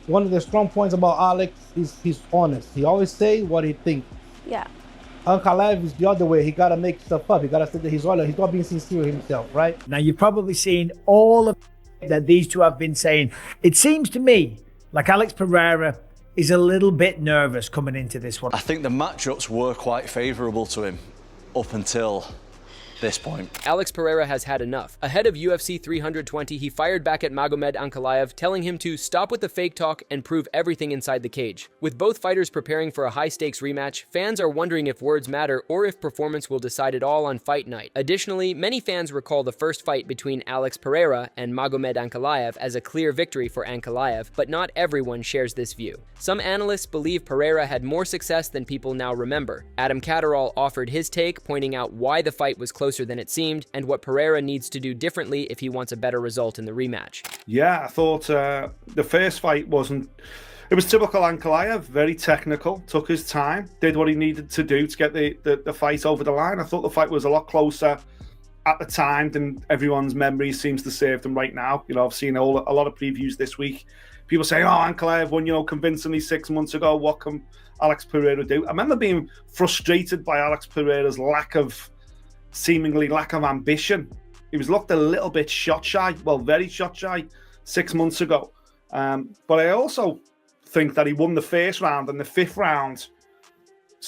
one of the strong points about Alex is he's honest. He always say what he thinks. Yeah. Ankalaev is the other way. He gotta make stuff up. He gotta say that he's honest. He's not being sincere himself, right? Now, you've probably seen all of that these two have been saying. It seems to me like Alex Pereira is a little bit nervous coming into this one. I think the matchups were quite favourable to him up until this point. Alex Pereira has had enough. Ahead of UFC 320, he fired back at Magomed Ankalaev, telling him to stop with the fake talk and prove everything inside the cage. With both fighters preparing for a high-stakes rematch, fans are wondering if words matter or if performance will decide it all on fight night. Additionally, many fans recall the first fight between Alex Pereira and Magomed Ankalaev as a clear victory for Ankalaev, but not everyone shares this view. Some analysts believe Pereira had more success than people now remember. Adam Catterall offered his take, pointing out why the fight was closer than it seemed and what Pereira needs to do differently if he wants a better result in the rematch. Yeah, I thought the first fight wasn't... It was typical Ankalaev, very technical, took his time, did what he needed to do to get the fight over the line. I thought the fight was a lot closer at the time than everyone's memory seems to serve them right now. You know, I've seen a lot of previews this week. People say, oh, Ankalaev won, convincingly 6 months ago. What can Alex Pereira do? I remember being frustrated by Alex Pereira's seemingly lack of ambition. He was looked a little bit shot shy, well, very shot shy 6 months ago. But I also think that he won the first round and the fifth round.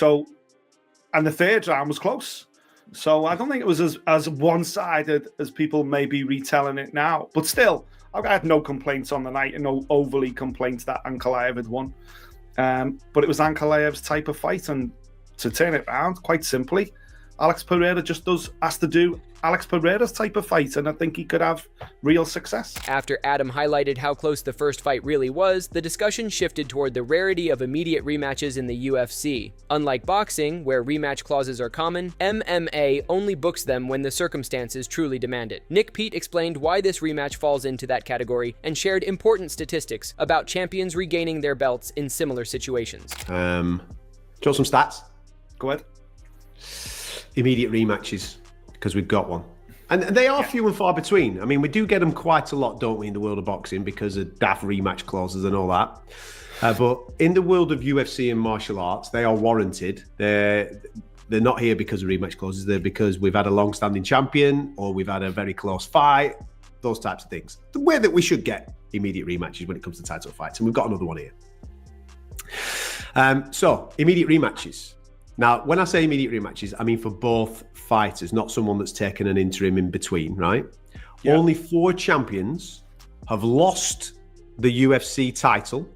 And the third round was close. So I don't think it was as one-sided as people may be retelling it now. But still, I had no complaints on the night and no overly complaints that Ankalaev had won. But it was Ankalaev's type of fight. And to turn it around, quite simply, Alex Pereira just has to do Alex Pereira's type of fight, and I think he could have real success. After Adam highlighted how close the first fight really was, the discussion shifted toward the rarity of immediate rematches in the UFC. Unlike boxing, where rematch clauses are common, MMA only books them when the circumstances truly demand it. Nick Pete explained why this rematch falls into that category and shared important statistics about champions regaining their belts in similar situations. Do you want some stats? Go ahead. Immediate rematches, because we've got one. And they are few and far between. I mean, we do get them quite a lot, don't we, in the world of boxing because of daft rematch clauses and all that. But in the world of UFC and martial arts, they are warranted. They're not here because of rematch clauses. They're because we've had a long-standing champion or we've had a very close fight, those types of things. The way that we should get immediate rematches when it comes to title fights. And we've got another one here. So, immediate rematches. Now, when I say immediate rematches, I mean for both fighters, not someone that's taken an interim in between, right? Yeah. Only 4 champions have lost the UFC title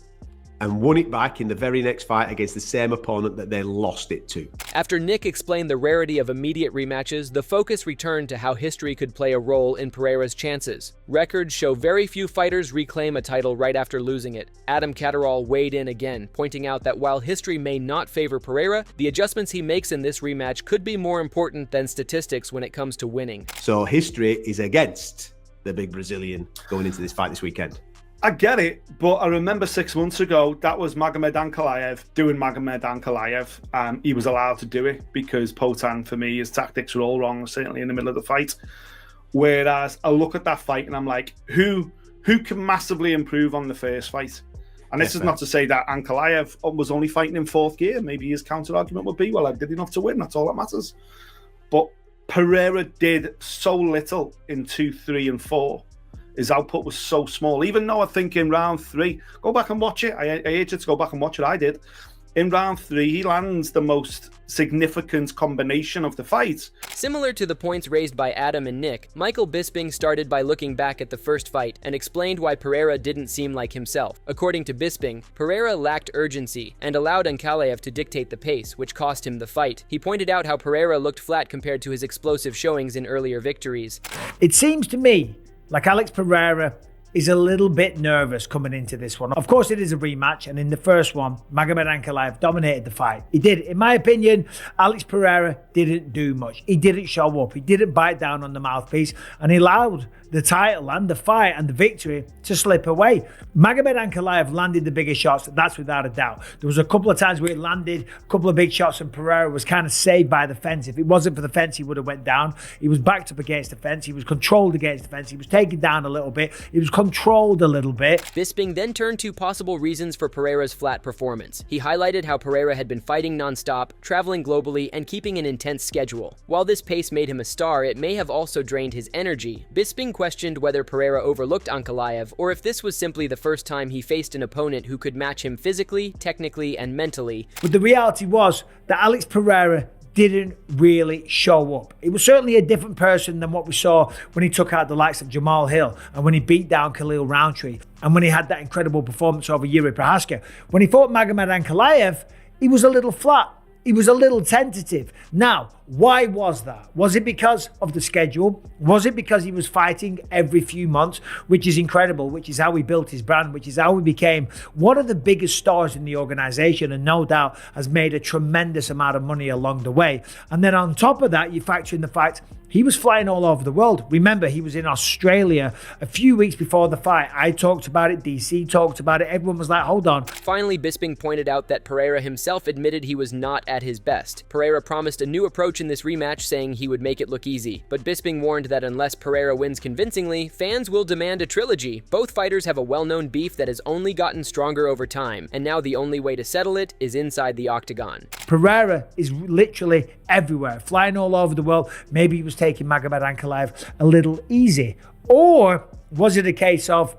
and won it back in the very next fight against the same opponent that they lost it to. After Nick explained the rarity of immediate rematches, the focus returned to how history could play a role in Pereira's chances. Records show very few fighters reclaim a title right after losing it. Adam Catterall weighed in again, pointing out that while history may not favor Pereira, the adjustments he makes in this rematch could be more important than statistics when it comes to winning. So history is against the big Brazilian going into this fight this weekend. I get it, but I remember 6 months ago, that was Magomed Ankalaev doing Magomed Ankalaev. He was allowed to do it because Potan, for me, his tactics were all wrong, certainly in the middle of the fight. Whereas I look at that fight and I'm like, who can massively improve on the first fight? And this is not to say that Ankalaev was only fighting in fourth gear. Maybe his counter-argument would be, well, I did enough to win. That's all that matters. But Pereira did so little in 2, 3, and 4. His output was so small. Even though I think in round 3, go back and watch it. I urge you to go back and watch it. I did. In round 3, he lands the most significant combination of the fight. Similar to the points raised by Adam and Nick, Michael Bisping started by looking back at the first fight and explained why Pereira didn't seem like himself. According to Bisping, Pereira lacked urgency and allowed Ankalaev to dictate the pace, which cost him the fight. He pointed out how Pereira looked flat compared to his explosive showings in earlier victories. It seems to me like Alex Pereira is a little bit nervous coming into this one. Of course, it is a rematch, and in the first one, Magomed Ankalaev dominated the fight. He did. In my opinion, Alex Pereira didn't do much. He didn't show up. He didn't bite down on the mouthpiece, and he allowed the title and the fight and the victory to slip away. Magomed Ankalaev landed the bigger shots, that's without a doubt. There was a couple of times where he landed a couple of big shots and Pereira was kind of saved by the fence. If it wasn't for the fence, he would have went down. He was backed up against the fence. He was controlled against the fence. He was taken down a little bit. He was controlled a little bit. Bisping then turned to possible reasons for Pereira's flat performance. He highlighted how Pereira had been fighting non-stop, traveling globally, and keeping an intense schedule. While this pace made him a star, it may have also drained his energy. Bisping questioned whether Pereira overlooked Ankalaev or if this was simply the first time he faced an opponent who could match him physically, technically, and mentally. But the reality was that Alex Pereira didn't really show up. It was certainly a different person than what we saw when he took out the likes of Jamal Hill and when he beat down Khalil Roundtree and when he had that incredible performance over Yuri Prohaska. When he fought Magomed Ankalaev, he was a little flat. He was a little tentative. Now, why was that? Was it because of the schedule? Was it because he was fighting every few months, which is incredible, which is how he built his brand, which is how he became one of the biggest stars in the organization and no doubt has made a tremendous amount of money along the way. And then on top of that, you factor in the fact he was flying all over the world. Remember, he was in Australia a few weeks before the fight. I talked about it, DC talked about it. Everyone was like, hold on. Finally, Bisping pointed out that Pereira himself admitted he was not at his best. Pereira promised a new approach in this rematch, saying he would make it look easy. But Bisping warned that unless Pereira wins convincingly, fans will demand a trilogy. Both fighters have a well-known beef that has only gotten stronger over time, and now the only way to settle it is inside the octagon. Pereira is literally everywhere, flying all over the world. Maybe he was taking Magomed Ankalaev a little easy. Or was it a case of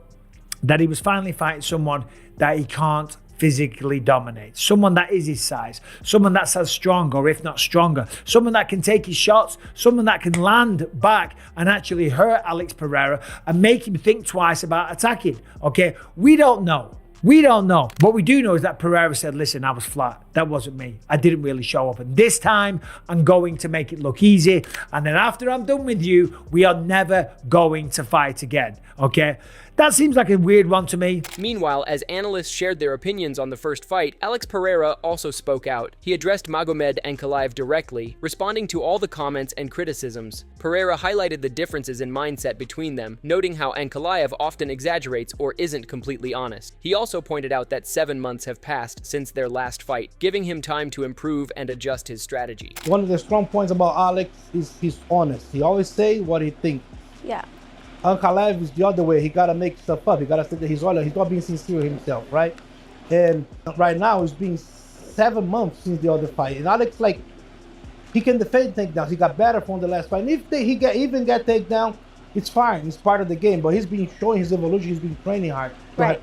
that he was finally fighting someone that he can't physically dominate, someone that is his size, someone that's as strong or if not stronger, someone that can take his shots, someone that can land back and actually hurt Alex Pereira and make him think twice about attacking. Okay, we don't know. We don't know. What we do know is that Pereira said, listen, I was flat. That wasn't me. I didn't really show up. And this time, I'm going to make it look easy. And then after I'm done with you, we are never going to fight again. Okay? That seems like a weird one to me. Meanwhile, as analysts shared their opinions on the first fight, Alex Pereira also spoke out. He addressed Magomed Ankalaev directly, responding to all the comments and criticisms. Pereira highlighted the differences in mindset between them, noting how Ankalaev often exaggerates or isn't completely honest. He also pointed out that 7 months have passed since their last fight, giving him time to improve and adjust his strategy. One of the strong points about Alex is he's honest. He always say what he thinks. Yeah. Ankalaev is the other way. He gotta make stuff up. He gotta say that he's not being sincere himself, right? And right now it's been 7 months since the other fight. And Alex, like, he can defend takedowns. He got better from the last fight. And if he even get takedown, it's fine. It's part of the game. But he's been showing his evolution. He's been training hard. Right.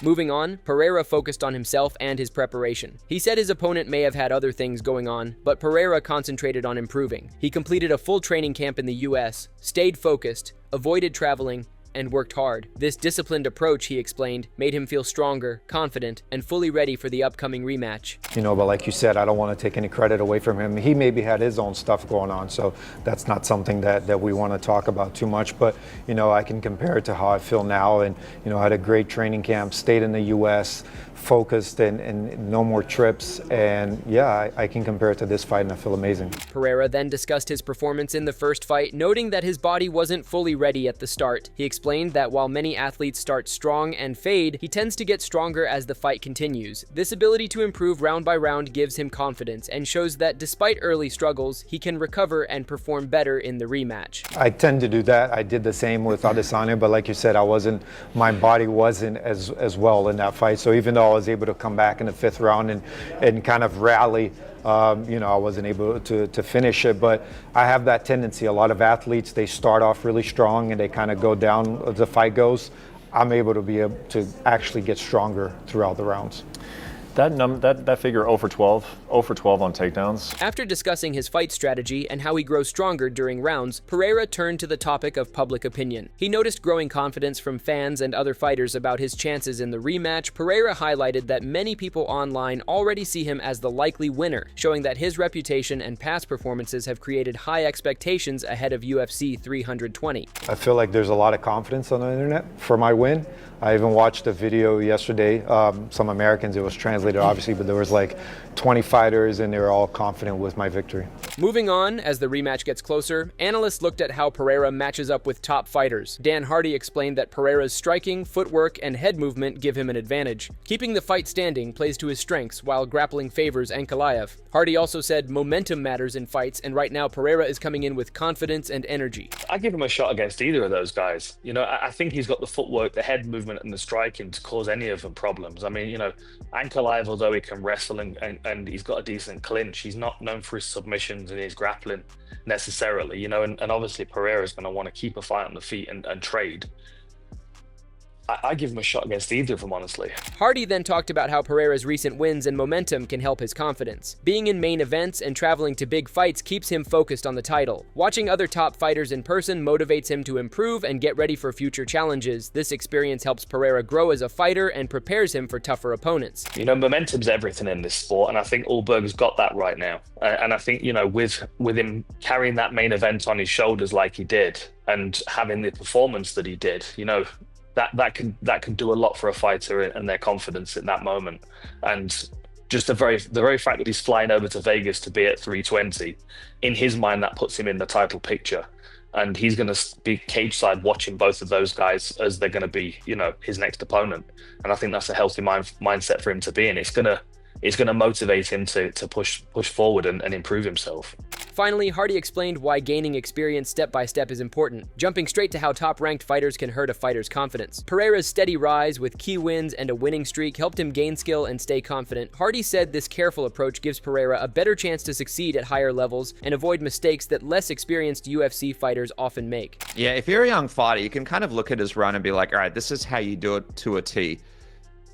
Moving on, Pereira focused on himself and his preparation. He said his opponent may have had other things going on, but Pereira concentrated on improving. He completed a full training camp in the US, stayed focused, avoided traveling, and worked hard. This disciplined approach, he explained, made him feel stronger, confident, and fully ready for the upcoming rematch. You know, but like you said, I don't want to take any credit away from him. He maybe had his own stuff going on, so that's not something that we want to talk about too much. But, you know, I can compare it to how I feel now. And, you know, I had a great training camp, stayed in the U.S., focused and no more trips. And yeah, I can compare it to this fight and I feel amazing. Pereira then discussed his performance in the first fight, noting that his body wasn't fully ready at the start. He explained that while many athletes start strong and fade, he tends to get stronger as the fight continues. This ability to improve round by round gives him confidence and shows that despite early struggles, he can recover and perform better in the rematch. I tend to do that. I did the same with Adesanya, but like you said, my body wasn't as well in that fight. So even though I was able to come back in the 5th round and kind of rally, you know, I wasn't able to finish it, but I have that tendency. A lot of athletes, they start off really strong and they kind of go down as the fight goes. I'm able to actually get stronger throughout the rounds. That figure 0 for 12 on takedowns. After discussing his fight strategy and how he grows stronger during rounds, Pereira turned to the topic of public opinion. He noticed growing confidence from fans and other fighters about his chances in the rematch. Pereira highlighted that many people online already see him as the likely winner, showing that his reputation and past performances have created high expectations ahead of UFC 320. I feel like there's a lot of confidence on the internet for my win. I even watched a video yesterday, some Americans, it was translated translated, obviously, but there was like 20 fighters, and they were all confident with my victory. Moving on, as the rematch gets closer, analysts looked at how Pereira matches up with top fighters. Dan Hardy explained that Pereira's striking, footwork, and head movement give him an advantage. Keeping the fight standing plays to his strengths, while grappling favors Ankalaev. Hardy also said momentum matters in fights, and right now Pereira is coming in with confidence and energy. I give him a shot against either of those guys. You know, I think he's got the footwork, the head movement, and the striking to cause any of them problems. I mean, you know, Ankalaev, although he can wrestle and he's got a decent clinch, he's not known for his submissions and his grappling necessarily, you know, and obviously Pereira's going to want to keep a fight on the feet and trade. I give him a shot against either of them, honestly. Hardy then talked about how Pereira's recent wins and momentum can help his confidence. Being in main events and traveling to big fights keeps him focused on the title. Watching other top fighters in person motivates him to improve and get ready for future challenges. This experience helps Pereira grow as a fighter and prepares him for tougher opponents. You know, momentum's everything in this sport, and I think Allberg's got that right now. And I think, you know, with him carrying that main event on his shoulders like he did, and having the performance that he did, you know, that can do a lot for a fighter and their confidence in that moment. And just the very fact that he's flying over to Vegas to be at 320, in his mind, that puts him in the title picture. And he's going to be cage side watching both of those guys as they're going to be, you know, his next opponent. And I think that's a healthy mindset for him to be in. It's going to motivate him to push forward and improve himself. Finally, Hardy explained why gaining experience step by step is important, jumping straight to how top-ranked fighters can hurt a fighter's confidence. Pereira's steady rise with key wins and a winning streak helped him gain skill and stay confident. Hardy said this careful approach gives Pereira a better chance to succeed at higher levels and avoid mistakes that less experienced UFC fighters often make. Yeah, if you're a young fighter, you can kind of look at his run and be like, all right, this is how you do it to a T.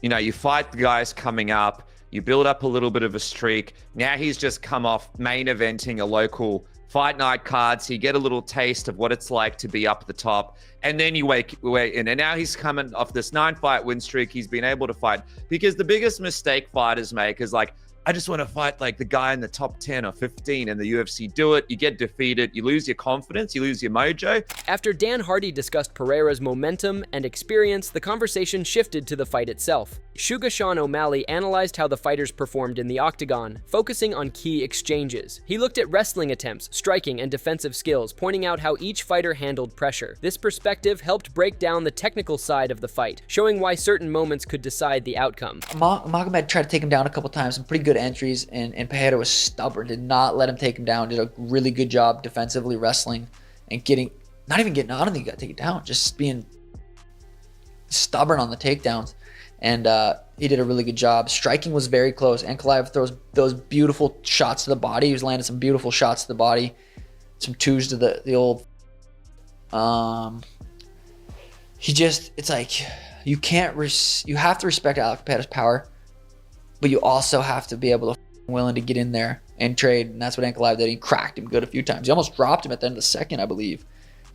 You know, you fight the guys coming up, you build up a little bit of a streak. Now he's just come off main eventing a local fight night card, so you get a little taste of what it's like to be up at the top. And then you wait in. And now he's coming off this 9-fight win streak. He's been able to fight. Because the biggest mistake fighters make is like, I just want to fight like the guy in the top 10 or 15 in the UFC. Do it, you get defeated, you lose your confidence, you lose your mojo. After Dan Hardy discussed Pereira's momentum and experience, the conversation shifted to the fight itself. Sugar Sean O'Malley analyzed how the fighters performed in the octagon, focusing on key exchanges. He looked at wrestling attempts, striking, and defensive skills, pointing out how each fighter handled pressure. This perspective helped break down the technical side of the fight, showing why certain moments could decide the outcome. Magomed tried to take him down a couple times, some pretty good entries, and Pereira was stubborn, did not let him take him down, did a really good job defensively wrestling and not even getting, I don't think he got to take it down, just being stubborn on the takedowns. And he did a really good job. Striking was very close. Ankalaev throws those beautiful shots to the body. He was landing some beautiful shots to the body, some twos to the old. It's like you have to respect Alex Pereira's power, but you also have to be able to willing to get in there and trade. And that's what Ankalaev did. He cracked him good a few times. He almost dropped him at the end of the second, I believe.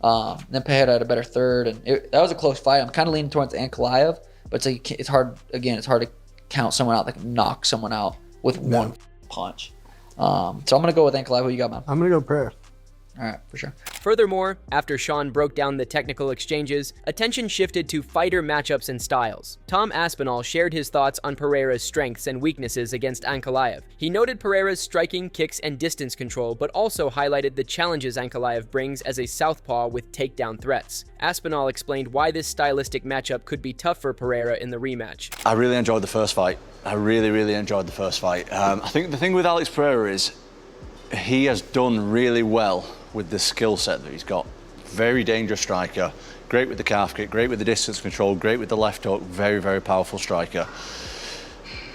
Then Pereira had a better third, and that was a close fight. I'm kind of leaning towards Ankalaev. But it's hard to count someone out that can knock someone out with one punch. So I'm going to go with Ankalaev. Who you got, man? I'm going to go Pereira. All right, for sure. Furthermore, after Sean broke down the technical exchanges, attention shifted to fighter matchups and styles. Tom Aspinall shared his thoughts on Pereira's strengths and weaknesses against Ankalaev. He noted Pereira's striking, kicks, and distance control, but also highlighted the challenges Ankalaev brings as a southpaw with takedown threats. Aspinall explained why this stylistic matchup could be tough for Pereira in the rematch. I really enjoyed the first fight. I really enjoyed the first fight. I think the thing with Alex Pereira is he has done really well with the skill set that he's got. Very dangerous striker, great with the calf kick, great with the distance control, great with the left hook, very powerful striker.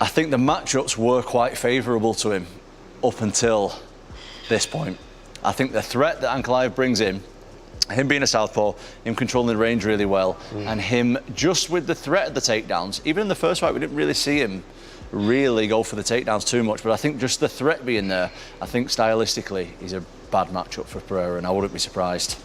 I think the matchups were quite favourable to him up until this point. I think the threat that Ankalaev brings in, him being a southpaw, him controlling the range really well, and him just with the threat of the takedowns, even in the first fight we didn't really see him really go for the takedowns too much, but I think just the threat being there, I think stylistically he's a bad matchup for Pereira, and I wouldn't be surprised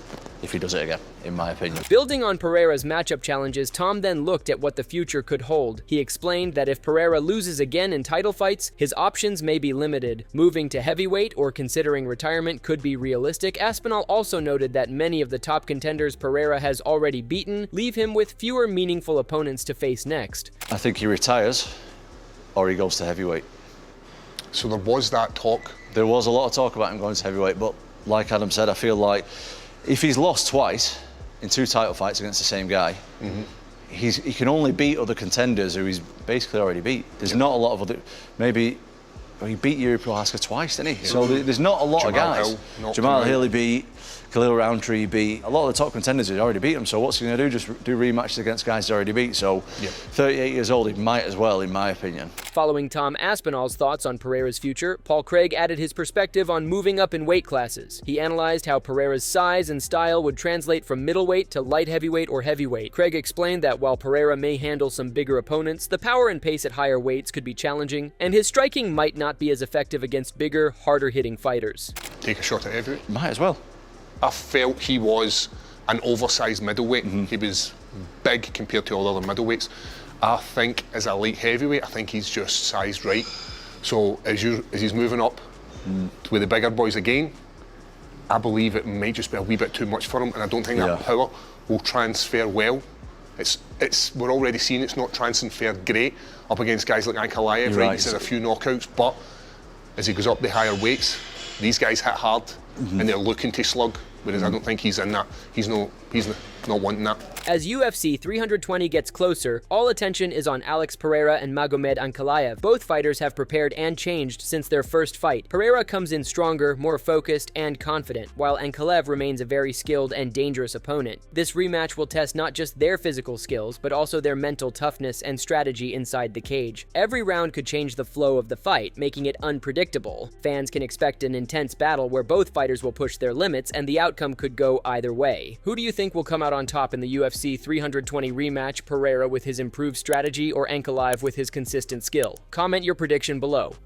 if he does it again, in my opinion. Building on Pereira's matchup challenges, Tom then looked at what the future could hold. He explained that if Pereira loses again in title fights, his options may be limited. Moving to heavyweight or considering retirement could be realistic. Aspinall also noted that many of the top contenders Pereira has already beaten leave him with fewer meaningful opponents to face next. I think he retires, or he goes to heavyweight. So there was that talk. There was a lot of talk about him going to heavyweight, but like Adam said, I feel like if he's lost twice in 2 title fights against the same guy, he can only beat other contenders who he's basically already beat. There's not a lot of other, maybe, he beat Yuri Prohaska twice, didn't he? So there's not a lot of guys. Jamal Hill he beat, Khalil Roundtree beat. A lot of the top contenders he's already beat him, so what's he going to do? Just do rematches against guys he's already beat. So 38 years old, he might as well, in my opinion. Following Tom Aspinall's thoughts on Pereira's future, Paul Craig added his perspective on moving up in weight classes. He analyzed how Pereira's size and style would translate from middleweight to light heavyweight or heavyweight. Craig explained that while Pereira may handle some bigger opponents, the power and pace at higher weights could be challenging, and his striking might not be as effective against bigger, harder-hitting fighters. Take a shot at heavyweight? Might as well. I felt he was an oversized middleweight. He was big compared to all other middleweights. I think as a light heavyweight, I think he's just sized right. So as he's moving up with the bigger boys again, I believe it might just be a wee bit too much for him, and I don't think that power will transfer well. We're already seeing it's not transferred great up against guys like Ankalaev, right? He's had a few knockouts, but as he goes up the higher weights, these guys hit hard and they're looking to slug. Whereas I don't think he's in that. He's not wanting that. As UFC 320 gets closer, all attention is on Alex Pereira and Magomed Ankalaev. Both fighters have prepared and changed since their first fight. Pereira comes in stronger, more focused, and confident, while Ankalaev remains a very skilled and dangerous opponent. This rematch will test not just their physical skills, but also their mental toughness and strategy inside the cage. Every round could change the flow of the fight, making it unpredictable. Fans can expect an intense battle where both fighters will push their limits, and the outcome could go either way. Who do you think will come out on top in the UFC 320 rematch, Pereira with his improved strategy or Ankalaev with his consistent skill? Comment your prediction below.